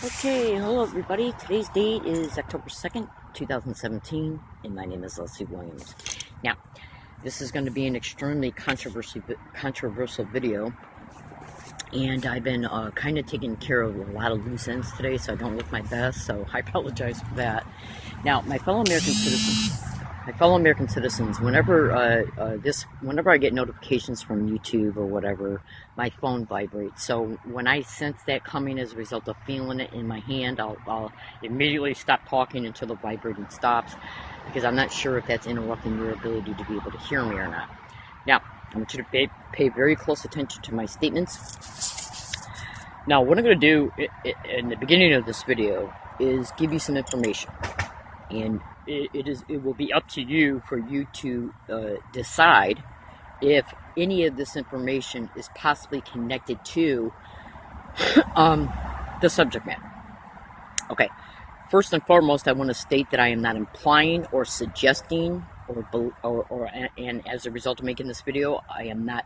Okay, hello everybody. Today's date is October 2nd, 2017, and my name is Leslie Williams. Now, this is going to be an extremely controversial video, and I've been kind of taking care of a lot of loose ends today, so I don't look my best, so I apologize for that. Now, my fellow American citizens, whenever I get notifications from YouTube or whatever, my phone vibrates. So when I sense that coming as a result of feeling it in my hand, I'll immediately stop talking until the vibrating stops, because I'm not sure if that's interrupting your ability to be able to hear me or not. Now, I want you to pay very close attention to my statements. Now, what I'm going to do in the beginning of this video is give you some information, and it will be up to you for you to decide if any of this information is possibly connected to the subject matter. Okay, first and foremost, I want to state that I am not implying or suggesting and as a result of making this video, I am not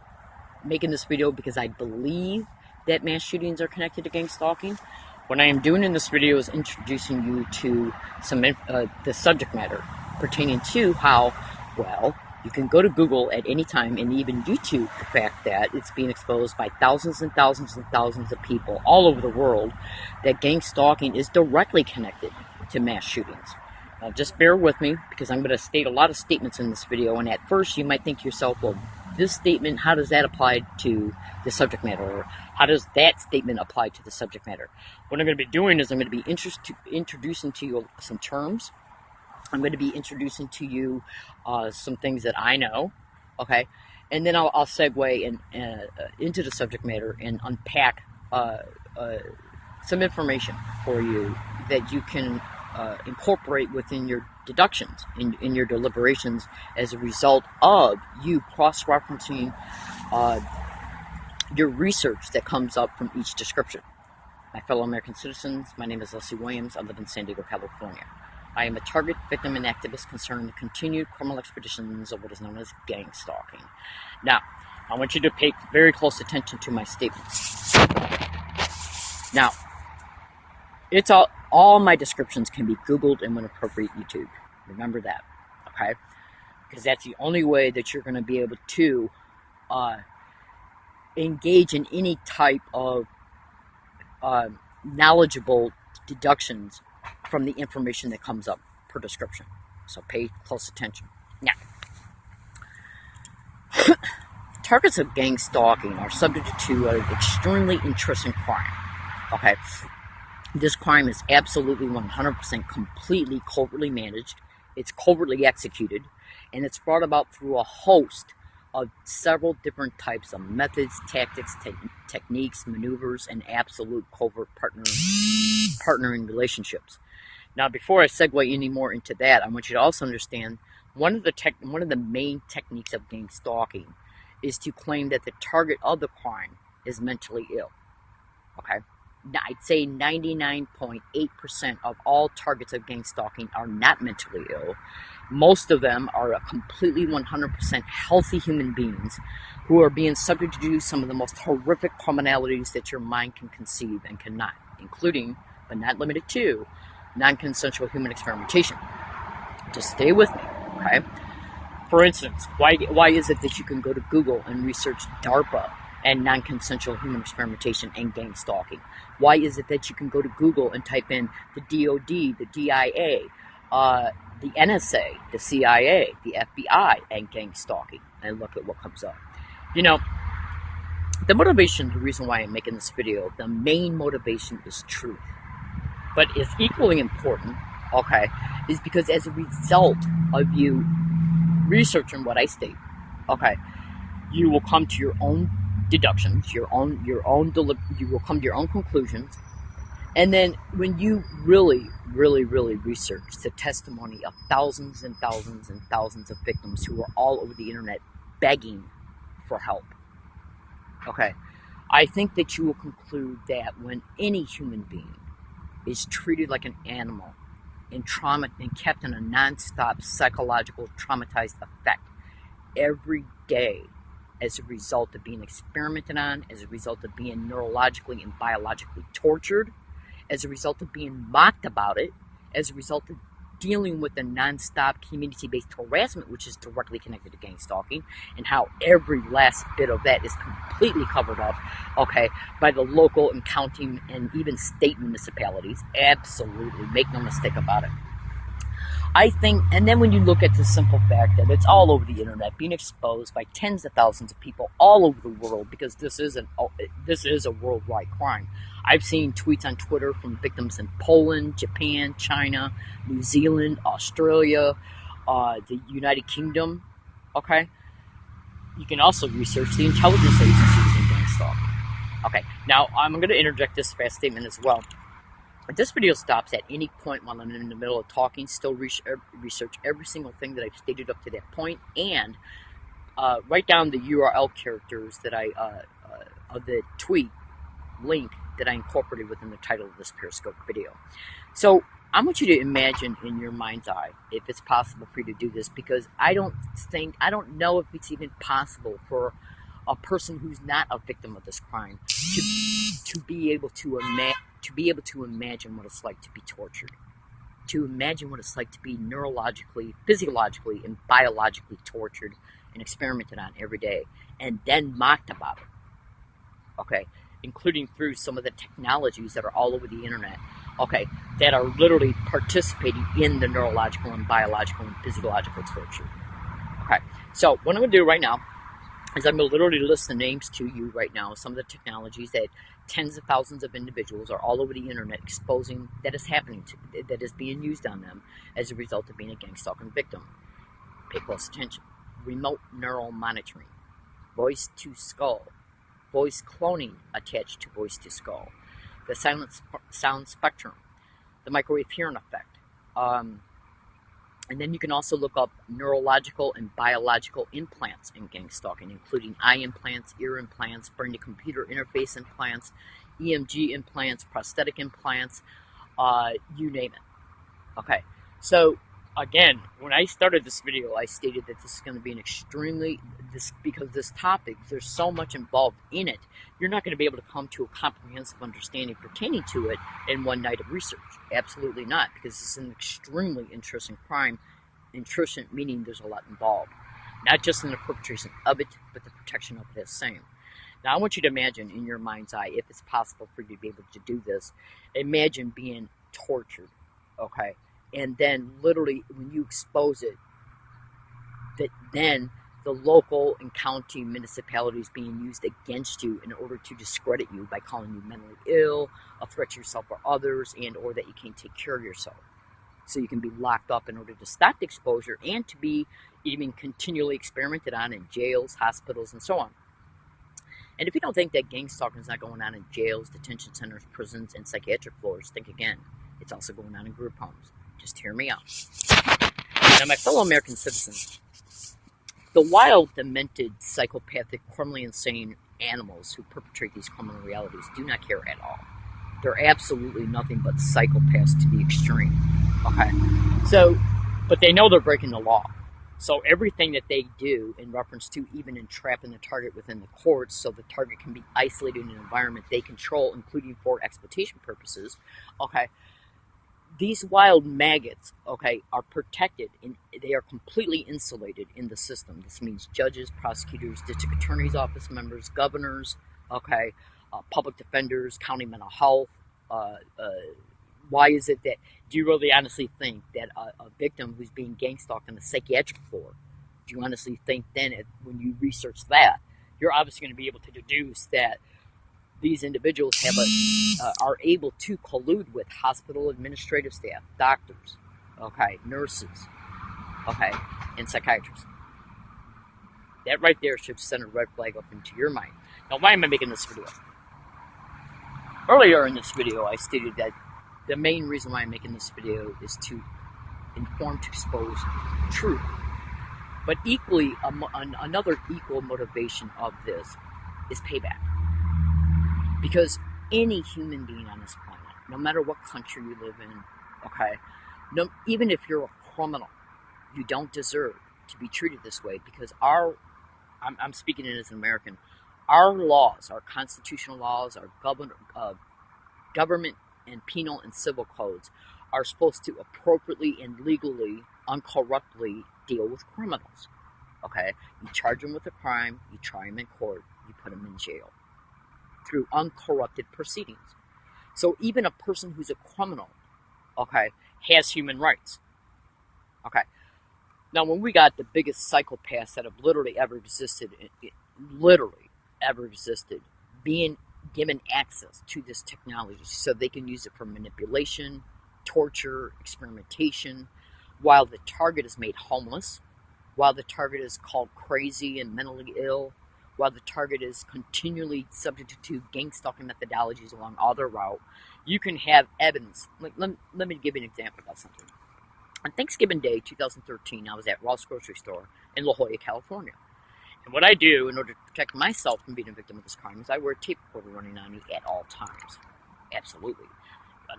making this video because I believe that mass shootings are connected to gang stalking. What I am doing in this video is introducing you to some the subject matter pertaining to how, well, you can go to Google at any time and even YouTube the fact that it's being exposed by thousands and thousands and thousands of people all over the world that gang stalking is directly connected to mass shootings. Now, just bear with me, because I'm going to state a lot of statements in this video, and at first you might think to yourself, well, this statement, how does that apply to the subject matter? Or how does that statement apply to the subject matter? What I'm going to be doing is I'm going to be introducing to you some terms. I'm going to be introducing to you some things that I know, okay? And then I'll segue into the subject matter and unpack some information for you that you can incorporate within your deductions, in your deliberations, as a result of you cross-referencing your research that comes up from each description. My fellow American citizens, my name is Leslie Williams. I live in San Diego, California. I am a target, victim, and activist concerned with continued criminal expeditions of what is known as gang stalking. Now, I want you to pay very close attention to my statements. Now, it's all my descriptions can be Googled and when appropriate, YouTube. Remember that, okay? Because that's the only way that you're going to be able to engage in any type of knowledgeable deductions from the information that comes up per description. So pay close attention. Now, targets of gang stalking are subject to an extremely interesting crime, okay? This crime is absolutely 100% completely covertly managed. It's covertly executed, and it's brought about through a host of several different types of methods, tactics, techniques, maneuvers, and absolute covert partnering relationships. Now, before I segue any more into that, I want you to also understand one of the main techniques of gang stalking is to claim that the target of the crime is mentally ill. Okay? I'd say 99.8% of all targets of gang stalking are not mentally ill. Most of them are completely 100% healthy human beings who are being subject to do some of the most horrific criminalities that your mind can conceive and cannot, including, but not limited to, non-consensual human experimentation. Just stay with me, okay? For instance, why is it that you can go to Google and research DARPA and non-consensual human experimentation and gang stalking? Why is it that you can go to Google and type in the DOD, the DIA, the NSA, the CIA, the FBI, and gang stalking, and look at what comes up? You know, the reason why I'm making this video, the main motivation is truth. But it's equally important, okay, is because as a result of you researching what I state, okay, you will come to your own deductions, you will come to your own conclusions, and then when you really, really, really research the testimony of thousands and thousands and thousands of victims who are all over the internet begging for help, okay, I think that you will conclude that when any human being is treated like an animal and kept in a non-stop psychological traumatized effect every day as a result of being experimented on, as a result of being neurologically and biologically tortured, as a result of being mocked about it, as a result of dealing with the nonstop community-based harassment, which is directly connected to gang stalking, and how every last bit of that is completely covered up, okay, by the local and county and even state municipalities. Absolutely, make no mistake about it. I think, and then when you look at the simple fact that it's all over the internet, being exposed by tens of thousands of people all over the world, because this is a worldwide crime. I've seen tweets on Twitter from victims in Poland, Japan, China, New Zealand, Australia, the United Kingdom. Okay, you can also research the intelligence agencies in gang stalking. Okay, now I'm going to interject this fast statement as well. This video stops at any point while I'm in the middle of talking. Still research every single thing that I've stated up to that point, and write down the URL characters that of the tweet link that I incorporated within the title of this Periscope video. So I want you to imagine in your mind's eye, if it's possible for you to do this, because I don't know if it's even possible for a person who's not a victim of this crime to be able to imagine what it's like to be tortured, to imagine what it's like to be neurologically, physiologically, and biologically tortured and experimented on every day, and then mocked about it, okay, including through some of the technologies that are all over the internet, okay, that are literally participating in the neurological and biological and physiological torture. Okay, so what I'm going to do right now is I'm going to literally list the names to you right now, some of the technologies that tens of thousands of individuals are all over the internet exposing that is happening to, that is being used on them as a result of being a gang stalking victim. Pay close attention. Remote neural monitoring, voice to skull, voice cloning attached to voice to skull, the silent sound spectrum, the microwave hearing effect. And then you can also look up neurological and biological implants in gang stalking, including eye implants, ear implants, brain-to-computer interface implants, EMG implants, prosthetic implants, you name it. Okay, so again, when I started this video, I stated that this is going to be because this topic, there's so much involved in it, you're not going to be able to come to a comprehensive understanding pertaining to it in one night of research. Absolutely not, because it's an extremely interesting crime. Intrusion meaning there's a lot involved, not just in the perpetration of it, but the protection of it as same. Now, I want you to imagine in your mind's eye, if it's possible for you to be able to do this, imagine being tortured, okay? And then literally when you expose it, that then the local and county municipalities being used against you in order to discredit you by calling you mentally ill, a threat to yourself or others, and or that you can't take care of yourself. So you can be locked up in order to stop the exposure and to be even continually experimented on in jails, hospitals, and so on. And if you don't think that gang stalking is not going on in jails, detention centers, prisons, and psychiatric floors, think again. It's also going on in group homes. Just hear me out. Now, my fellow American citizens, the wild, demented, psychopathic, criminally insane animals who perpetrate these criminal realities do not care at all. They're absolutely nothing but psychopaths to the extreme. Okay? So, but they know they're breaking the law. So everything that they do in reference to even entrapping the target within the courts so the target can be isolated in an environment they control, including for exploitation purposes, okay, these wild maggots, okay, are protected, and they are completely insulated in the system. This means judges, prosecutors, district attorney's office members, governors, okay, public defenders, county mental health. Why is it that, do you really honestly think that a victim who's being gang stalked on the psychiatric floor, do you honestly think then when you research that, you're obviously going to be able to deduce that these individuals are able to collude with hospital administrative staff, doctors, okay, nurses, okay, and psychiatrists. That right there should send a red flag up into your mind. Now, why am I making this video? Earlier in this video, I stated that the main reason why I'm making this video is to inform, to expose truth. But equally, another equal motivation of this is payback. Because any human being on this planet, no matter what country you live in, okay, even if you're a criminal, you don't deserve to be treated this way, because I'm speaking it as an American, our laws, our constitutional laws, our government and penal and civil codes are supposed to appropriately and legally, uncorruptly deal with criminals. Okay? You charge them with a crime, you try them in court, you put them in jail through uncorrupted proceedings. So even a person who's a criminal, okay, has human rights. Okay. Now, when we got the biggest psychopaths that have literally ever existed, being given access to this technology so they can use it for manipulation, torture, experimentation, while the target is made homeless, while the target is called crazy and mentally ill, while the target is continually subject to gang stalking methodologies along all their route, you can have evidence. Let me give you an example about something. On Thanksgiving Day 2013, I was at Ross Grocery Store in La Jolla, California. And what I do in order to protect myself from being a victim of this crime is I wear a tape recorder running on me at all times. Absolutely.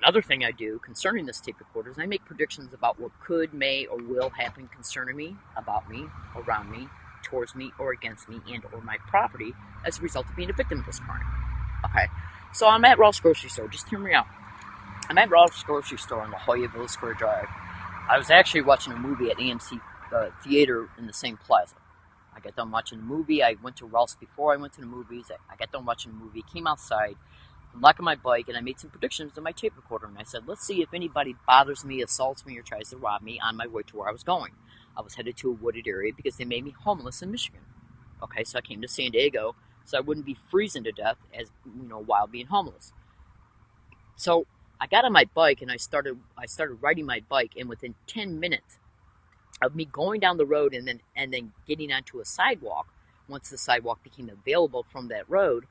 Another thing I do concerning this tape recorder is I make predictions about what could, may, or will happen concerning me, about me, around me, towards me, or against me, and or my property as a result of being a victim of this crime. Okay, so I'm at Ross Grocery Store. Just hear me out. I'm at Ross Grocery Store on La Jolla Village Square Drive. I was actually watching a movie at AMC Theater in the same plaza. I got done watching the movie. I went to Ross before I went to the movies. I got done watching the movie, came outside, locking my bike, and I made some predictions on my tape recorder. And I said, let's see if anybody bothers me, assaults me, or tries to rob me on my way to where I was going. I was headed to a wooded area because they made me homeless in Michigan. Okay, so I came to San Diego so I wouldn't be freezing to death while being homeless. So I got on my bike and I started riding my bike, and within 10 minutes of me going down the road and then getting onto a sidewalk, once the sidewalk became available from that road,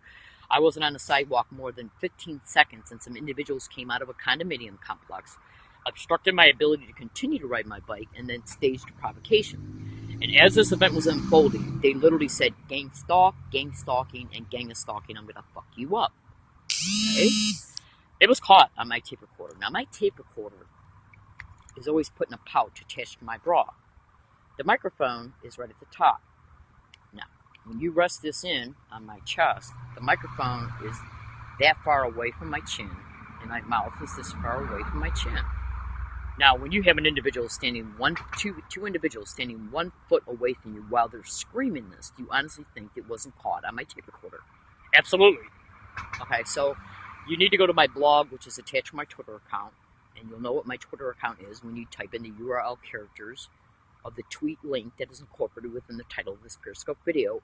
I wasn't on the sidewalk more than 15 seconds, and some individuals came out of a condominium complex, obstructed my ability to continue to ride my bike, and then staged a provocation. And as this event was unfolding, they literally said, gang stalking, and gang is stalking, I'm going to fuck you up. Okay? It was caught on my tape recorder. Now, my tape recorder is always put in a pouch attached to my bra. The microphone is right at the top. Now, when you rest this in on my chest, the microphone is that far away from my chin, and my mouth is this far away from my chin. Now, when you have an individual two individuals standing 1 foot away from you while they're screaming this, do you honestly think it wasn't caught on my tape recorder? Absolutely. Okay, so you need to go to my blog, which is attached to my Twitter account, and you'll know what my Twitter account is when you type in the URL characters of the tweet link that is incorporated within the title of this Periscope video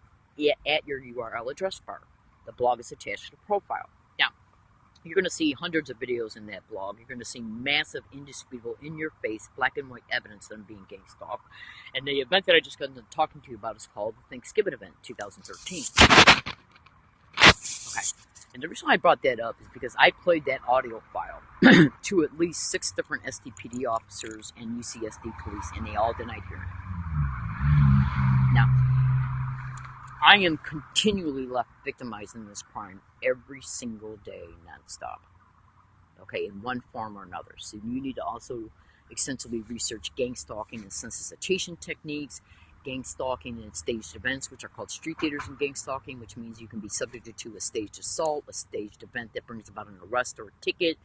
at your URL address bar. The blog is attached to the profile. Now, you're going to see hundreds of videos in that blog. You're going to see massive, indisputable, in-your-face, black and white evidence that I'm being gang stalked. And the event that I just got done talking to you about is called the Thanksgiving event 2013. Okay. And the reason I brought that up is because I played that audio file to at least 6 different SDPD officers and UCSD police, and they all denied hearing it. Now, I am continually left victimized in this crime every single day, nonstop. Okay, in one form or another. So you need to also extensively research gang stalking and sensitization techniques, gang stalking and staged events, which are called street daters and gang stalking, which means you can be subjected to a staged assault, a staged event that brings about an arrest or a ticket.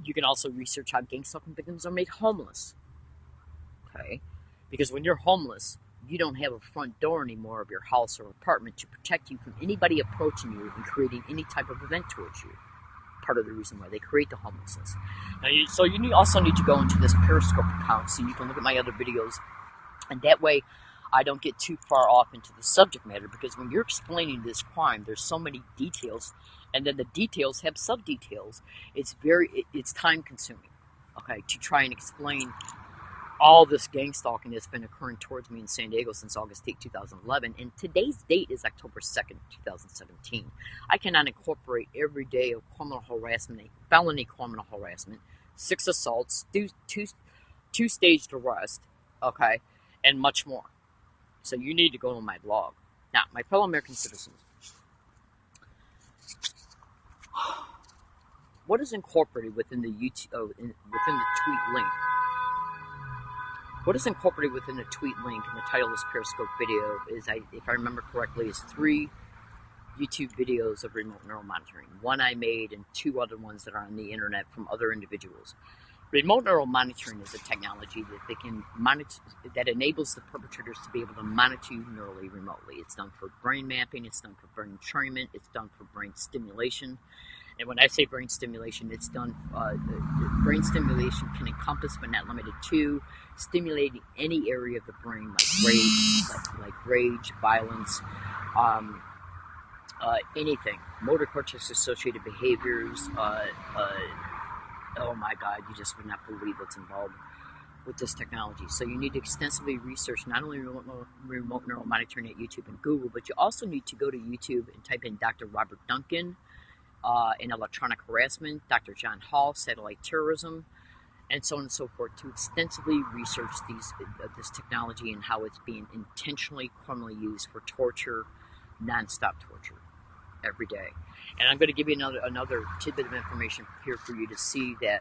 You can also research how gang stalking victims are made homeless. Okay? Because when you're homeless, you don't have a front door anymore of your house or apartment to protect you from anybody approaching you and creating any type of event towards you. Part of the reason why they create the homelessness. Now, you also need to go into this Periscope account so you can look at my other videos. And that way, I don't get too far off into the subject matter, because when you're explaining this crime, there's so many details, and then the details have sub-details. It's time consuming, okay, to try and explain all this gang stalking that's been occurring towards me in San Diego since August 8, 2011, and today's date is October 2nd, 2017. I cannot incorporate every day of criminal harassment, felony criminal harassment, 6 assaults, two staged arrests, okay, and much more. So you need to go to my blog. Now, my fellow American citizens, what is incorporated within the tweet link? What is incorporated within the tweet link in the title of this Periscope video is, if I remember correctly, is 3 YouTube videos of remote neural monitoring. One I made and 2 other ones that are on the internet from other individuals. Remote neural monitoring is a technology that they can monitor, that enables the perpetrators to be able to monitor you neurally remotely. It's done for brain mapping, it's done for brain entrainment, it's done for brain stimulation. And when I say brain stimulation, it's done, the brain stimulation can encompass, but not limited to, stimulating any area of the brain, like rage, violence, anything, motor cortex associated behaviors. Oh my God, you just would not believe what's involved with this technology. So you need to extensively research not only remote neural monitoring at YouTube and Google, but you also need to go to YouTube and type in Dr. Robert Duncan in electronic harassment, Dr. John Hall, satellite terrorism, and so on and so forth, to extensively research this technology and how it's being intentionally, criminally used for torture, non-stop torture, every day. And I'm going to give you another tidbit of information here for you to see that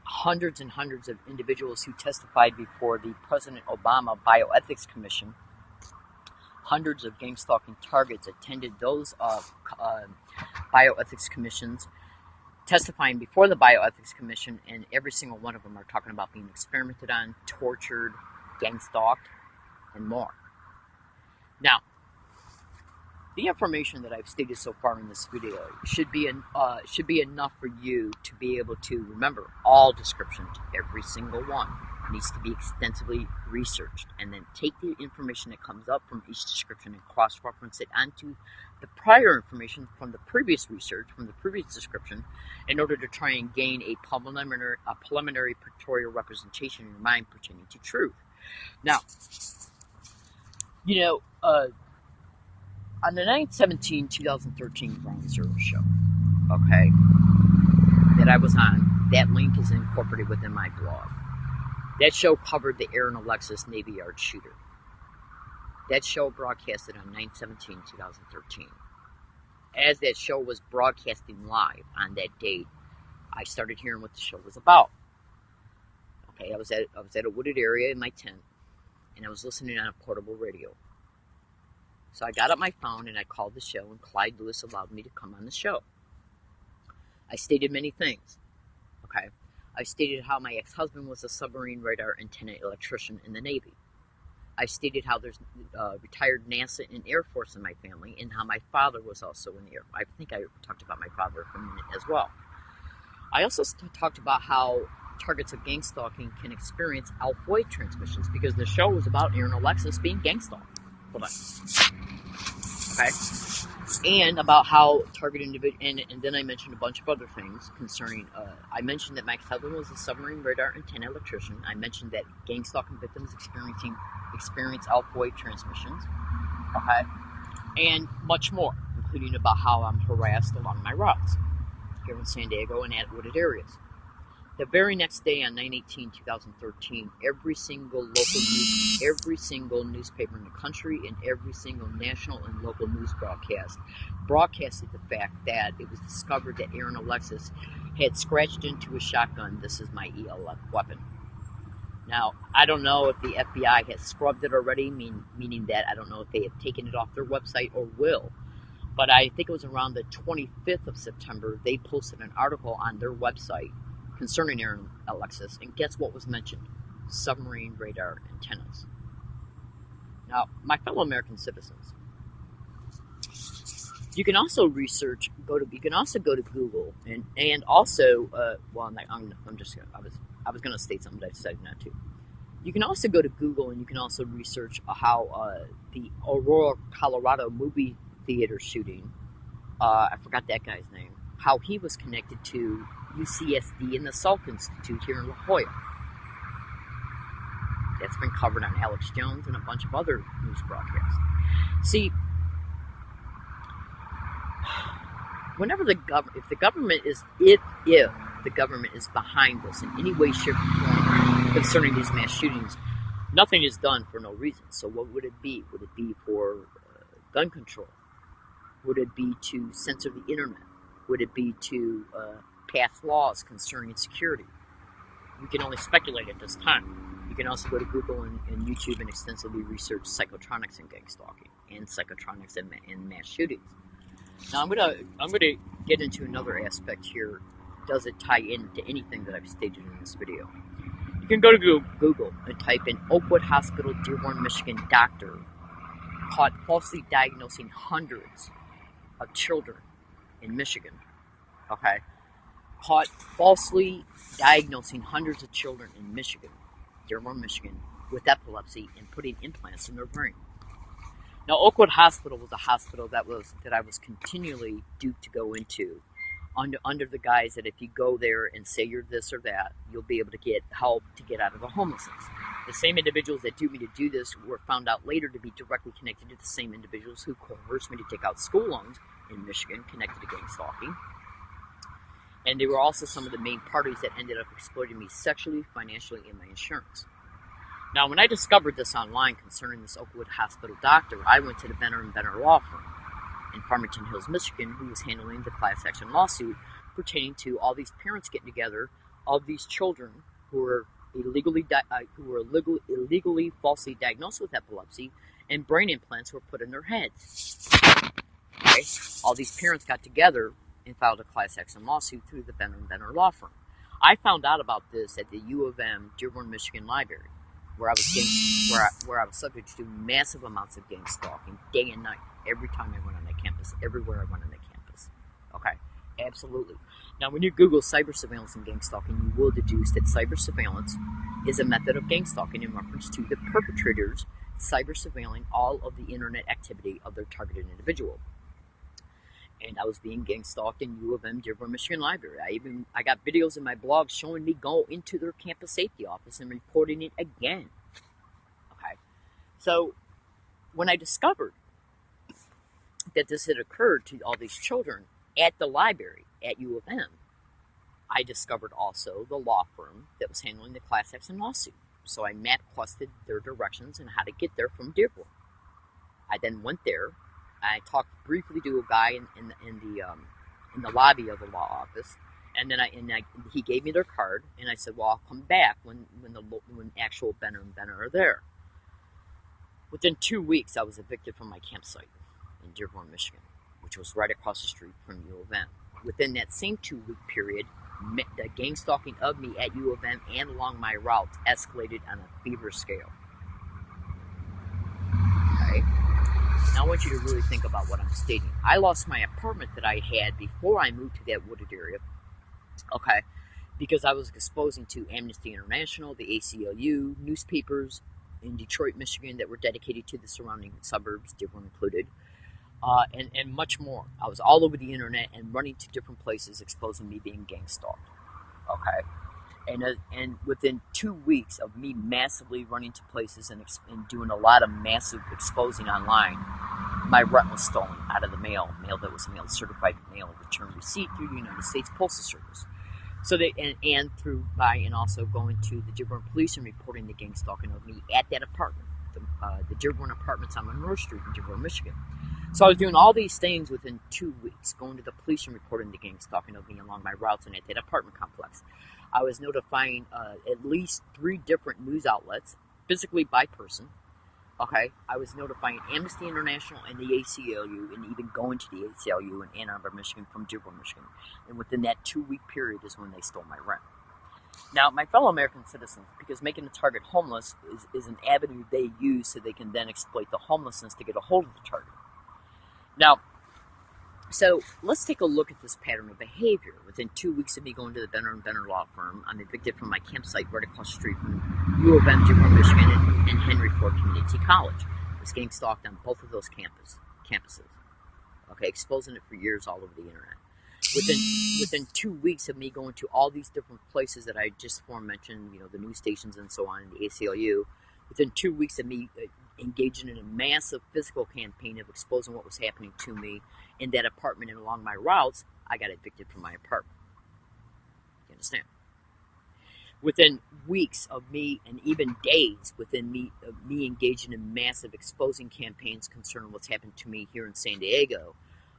hundreds and hundreds of individuals who testified before the President Obama Bioethics Commission, hundreds of gang stalking targets attended those bioethics commissions, testifying before the Bioethics Commission, and every single one of them are talking about being experimented on, tortured, gang stalked, and more. Now, the information that I've stated so far in this video should be enough for you to be able to remember all descriptions. Every single one needs to be extensively researched, and then take the information that comes up from each description and cross-reference it onto the prior information from the previous research, from the previous description, in order to try and gain a preliminary pictorial representation in your mind pertaining to truth. Now, on the 9/17/2013 Ground Zero show, okay, that I was on, that link is incorporated within my blog. That show covered the Aaron Alexis Navy Yard shooter. That show broadcasted on 9/17/2013. As that show was broadcasting live on that date, I started hearing what the show was about. Okay, I was at a wooded area in my tent, and I was listening on a portable radio. So I got up my phone and I called the show, and Clyde Lewis allowed me to come on the show. I stated many things. Okay, I stated how my ex-husband was a submarine radar antenna electrician in the Navy. I stated how there's retired NASA and Air Force in my family, and how my father was also in the Air Force. I think I talked about my father for a minute as well. I also talked about how targets of gang stalking can experience alpha-wave transmissions, because the show was about Aaron Alexis being gang stalked. Hold on. Okay? And about how target individual, and then I mentioned a bunch of other things concerning, I mentioned that my ex-husband was a submarine radar antenna electrician. I mentioned that gang stalking victims experience alpha-wave transmissions, okay? And much more, including about how I'm harassed along my routes here in San Diego and at wooded areas. The very next day on 9/18/2013, every single newspaper in the country and every single national and local news broadcasted the fact that it was discovered that Aaron Alexis had scratched into a shotgun. This is my ELF weapon. Now, I don't know if the FBI has scrubbed it already, meaning that I don't know if they have taken it off their website or will. But I think it was around the 25th of September, they posted an article on their website concerning Aaron Alexis, and guess what was mentioned? Submarine radar antennas. Now, my fellow American citizens, you can also go to Google, and also, I was going to state something that I decided not to. You can also go to Google, and you can also research how the Aurora, Colorado movie theater shooting, I forgot that guy's name, how he was connected to UCSD and the Salk Institute here in La Jolla. That's been covered on Alex Jones and a bunch of other news broadcasts. See, if the government is behind this in any way, shape, or form concerning these mass shootings, nothing is done for no reason. So what would it be? Would it be for gun control? Would it be to censor the internet? Would it be to pass laws concerning security? We can only speculate at this time. You can also go to Google and YouTube and extensively research psychotronics and gang stalking, and psychotronics and mass shootings. Now I'm gonna get into another aspect here. Does it tie into anything that I've stated in this video? You can go to Google and type in Oakwood Hospital, Dearborn, Michigan doctor caught falsely diagnosing hundreds of children in Michigan. Okay, caught falsely diagnosing hundreds of children in Michigan, Dearborn, Michigan, with epilepsy and putting implants in their brain. Now, Oakwood Hospital was a hospital that I was continually due to go into, under the guise that if you go there and say you're this or that, you'll be able to get help to get out of the homelessness. The same individuals that duped me to do this were found out later to be directly connected to the same individuals who coerced me to take out school loans in Michigan, connected to gang stalking. And they were also some of the main parties that ended up exploiting me sexually, financially, and my insurance. Now, when I discovered this online concerning this Oakwood Hospital doctor, I went to the Benner & Benner law firm in Farmington Hills, Michigan, who was handling the class action lawsuit pertaining to all these parents getting together of these children who were illegally falsely diagnosed with epilepsy, and brain implants were put in their heads. Okay? All these parents got together and filed a class action lawsuit through the Benner & Benner law firm. I found out about this at the U of M Dearborn, Michigan library, where I was subject to massive amounts of gang stalking day and night, every time I went on that campus, everywhere I went on that campus. Okay, absolutely. Now, when you Google cyber surveillance and gang stalking, you will deduce that cyber surveillance is a method of gang stalking in reference to the perpetrators cyber surveilling all of the internet activity of their targeted individual. And I was being gang stalked in U of M Dearborn, Michigan library. I got videos in my blog showing me go into their campus safety office and reporting it again. Okay, so when I discovered that this had occurred to all these children at the library at U of M, I discovered also the law firm that was handling the class action lawsuit. So I map-quested their directions and how to get there from Dearborn. I then went there. I talked briefly to a guy in the lobby of the law office, and then he gave me their card, and I said, "Well, I'll come back when actual Benner & Benner are there." Within 2 weeks, I was evicted from my campsite in Dearborn, Michigan, which was right across the street from U of M. Within that same 2-week period, the gang stalking of me at U of M and along my routes escalated on a fever scale. Okay. Now I want you to really think about what I'm stating. I lost my apartment that I had before I moved to that wooded area, okay, because I was exposing to Amnesty International, the ACLU, newspapers in Detroit, Michigan that were dedicated to the surrounding suburbs, Dearborn included, and much more. I was all over the internet and running to different places exposing me being gang stalked, okay? And within 2 weeks of me massively running to places and doing a lot of massive exposing online, my rent was stolen out of the mail that was mailed certified mail return receipt through the United States Postal Service. So and also going to the Dearborn Police and reporting the gang stalking of me at that apartment, the Dearborn Apartments on Monroe Street in Dearborn, Michigan. So I was doing all these things within 2 weeks, going to the police and reporting the gang stalking of me along my routes and at that apartment complex. I was notifying at least 3 different news outlets, physically by person. Okay, I was notifying Amnesty International and the ACLU, and even going to the ACLU in Ann Arbor, Michigan, from Dearborn, Michigan. And within that 2-week period is when they stole my rent. Now, my fellow American citizens, because making the target homeless is an avenue they use so they can then exploit the homelessness to get a hold of the target. Now, so let's take a look at this pattern of behavior. Within 2 weeks of me going to the Benner & Benner law firm, I'm evicted from my campsite right across the street from U of M, Dearborn, Michigan, and Henry Ford Community College. I was getting stalked on both of those campuses. Okay, exposing it for years all over the internet. Within 2 weeks of me going to all these different places that I just mentioned, the news stations and so on, and the ACLU, within 2 weeks of me engaging in a massive physical campaign of exposing what was happening to me in that apartment and along my routes, I got evicted from my apartment. You understand? Within weeks of me, and even days within me engaging in massive exposing campaigns concerning what's happened to me here in San Diego,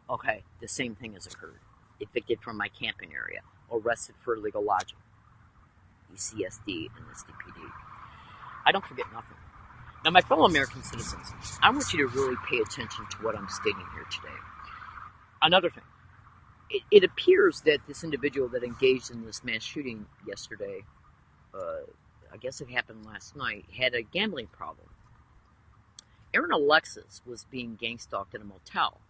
okay, the same thing has occurred. Evicted from my camping area, arrested for illegal lodging, ECSD and SDPD. I don't forget nothing. Now, my fellow American citizens, I want you to really pay attention to what I'm stating here today. Another thing, it appears that this individual that engaged in this mass shooting yesterday, I guess it happened last night, had a gambling problem. Aaron Alexis was being gang stalked at a motel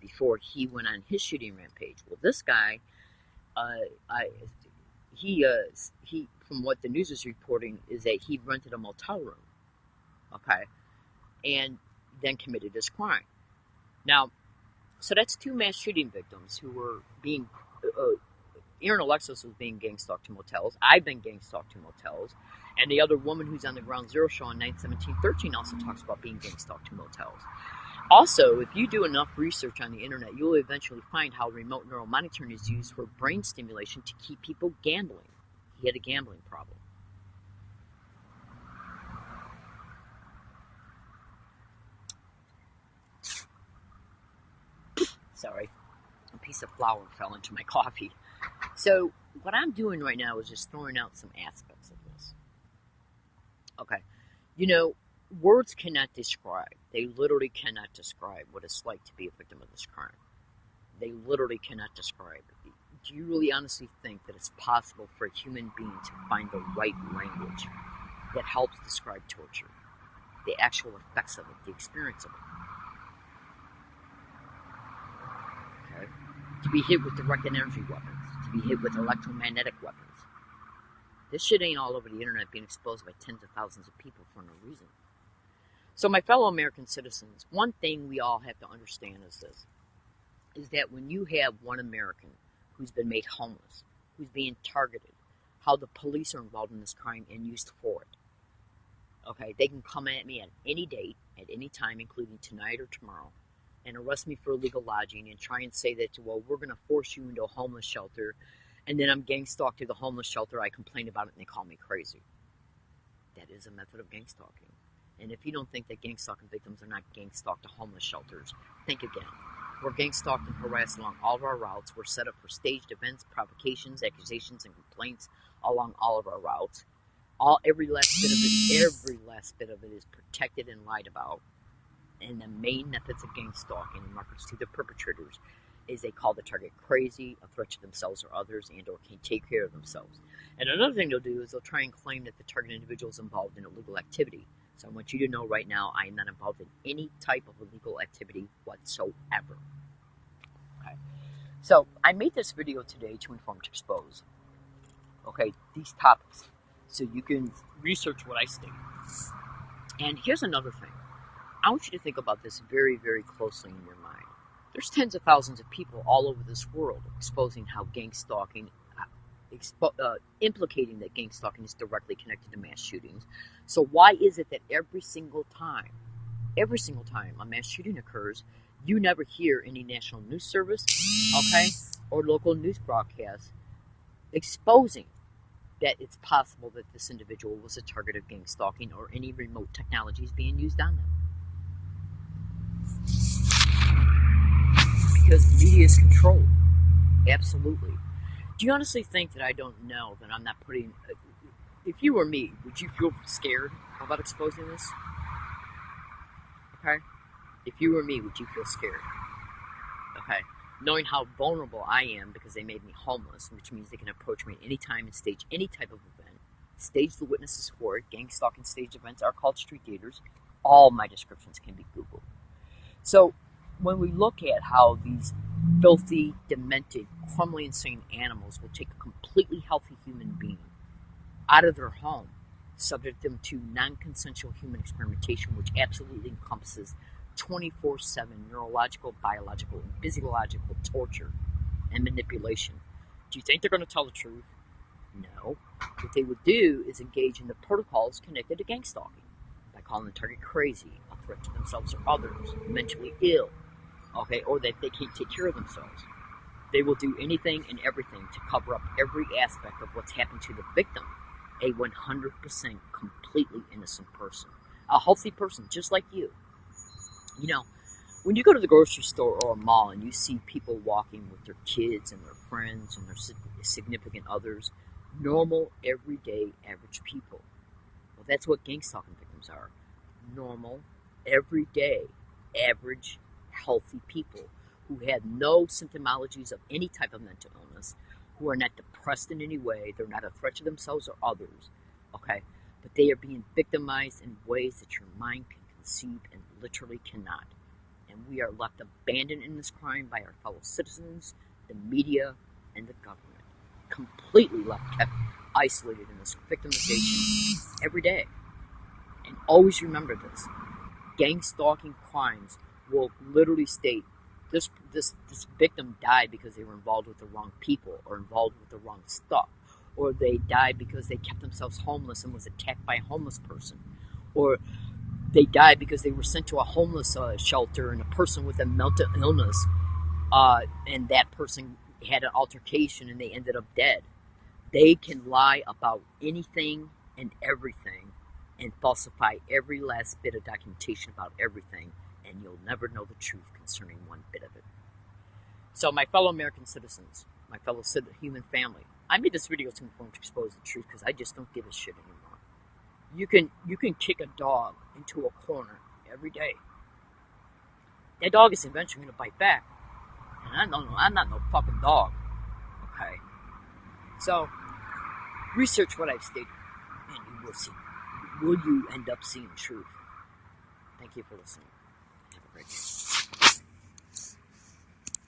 before he went on his shooting rampage. Well, this guy, uh, I, he, from what the news is reporting, is that he rented a motel room, okay, and then committed this crime. Now, so that's two mass shooting victims who were being. Aaron Alexis was being gang stalked to motels. I've been gang stalked to motels. And the other woman who's on the Ground Zero show on 9/17/13 also talks about being gang stalked to motels. Also, if you do enough research on the internet, you'll eventually find how remote neural monitoring is used for brain stimulation to keep people gambling. He had a gambling problem. Sorry, a piece of flour fell into my coffee. So, what I'm doing right now is just throwing out some aspects of this. Okay. You know, words cannot describe, they literally cannot describe what it's like to be a victim of this crime. They literally cannot describe. Do you really honestly think that it's possible for a human being to find the right language that helps describe torture, the actual effects of it, the experience of it? Okay? To be hit with direct energy weapons, to be hit with electromagnetic weapons. This shit ain't all over the internet being exposed by tens of thousands of people for no reason. So, my fellow American citizens, one thing we all have to understand is this, is that when you have one American who's been made homeless, who's being targeted, how the police are involved in this crime and used for it. Okay, they can come at me at any date, at any time, including tonight or tomorrow, and arrest me for illegal lodging and try and say that, well, we're going to force you into a homeless shelter, and then I'm gang stalked to the homeless shelter, I complain about it, and they call me crazy. That is a method of gang stalking. And if you don't think that gang stalking victims are not gang stalked to homeless shelters, think again. We're gang stalked and harassed along all of our routes. We're set up for staged events, provocations, accusations, and complaints along all of our routes. Every last bit of it is protected and lied about. And the main methods of gang stalking in reference to the perpetrators is they call the target crazy, a threat to themselves or others, and or can't take care of themselves. And another thing they'll do is they'll try and claim that the target individual is involved in illegal activity. So I want you to know right now, I am not involved in any type of illegal activity whatsoever. Okay. So I made this video today to inform, to expose, okay, these topics, so you can research what I state. And here's another thing. I want you to think about this very, very closely in your mind. There's tens of thousands of people all over this world exposing how gang stalking, implicating that gang stalking is directly connected to mass shootings. So why is it that every single time a mass shooting occurs, you never hear any national news service, okay, or local news broadcasts exposing that it's possible that this individual was a target of gang stalking or any remote technologies being used on them? Because media is controlled. Absolutely. Do you honestly think that I don't know that I'm not putting... If you were me, would you feel scared about exposing this? Okay? If you were me, would you feel scared? Okay? Knowing how vulnerable I am because they made me homeless, which means they can approach me at any time and stage any type of event, stage the witnesses for it. Gang stalking stage events are called street gators. All my descriptions can be Googled. So, when we look at how these filthy, demented, criminally insane animals will take a completely healthy human being out of their home, subject them to non-consensual human experimentation, which absolutely encompasses 24/7 neurological, biological, and physiological torture and manipulation. Do you think they're going to tell the truth? No. What they would do is engage in the protocols connected to gang stalking by calling the target crazy, a threat to themselves or others, mentally ill, okay, or that they can't take care of themselves. They will do anything and everything to cover up every aspect of what's happened to the victim, a 100% completely innocent person, a healthy person just like you. You know, when you go to the grocery store or a mall and you see people walking with their kids and their friends and their significant others, normal, everyday, average people. Well, that's what gang stalking victims are. Normal, everyday, average, healthy people who have no symptomologies of any type of mental illness, who are not depressed in any way. They're not a threat to themselves or others, okay? But they are being victimized in ways that your mind can conceive and literally cannot. And we are left abandoned in this crime by our fellow citizens, the media, and the government. Completely kept isolated in this victimization every day. And always remember this. Gang stalking crimes will literally state this victim died because they were involved with the wrong people or involved with the wrong stuff, or they died because they kept themselves homeless and was attacked by a homeless person, or they died because they were sent to a homeless shelter and a person with a mental illness, and that person had an altercation and they ended up dead. They can lie about anything and everything and falsify every last bit of documentation about everything, and you'll never know the truth concerning one bit of it. So, my fellow American citizens, my fellow human family, I made this video to expose the truth because I just don't give a shit anymore. You can kick a dog into a corner every day. That dog is eventually going to bite back, and I'm not no fucking dog. Okay, so research what I've stated, and you will see. Will you end up seeing truth? Thank you for listening. Have a great day.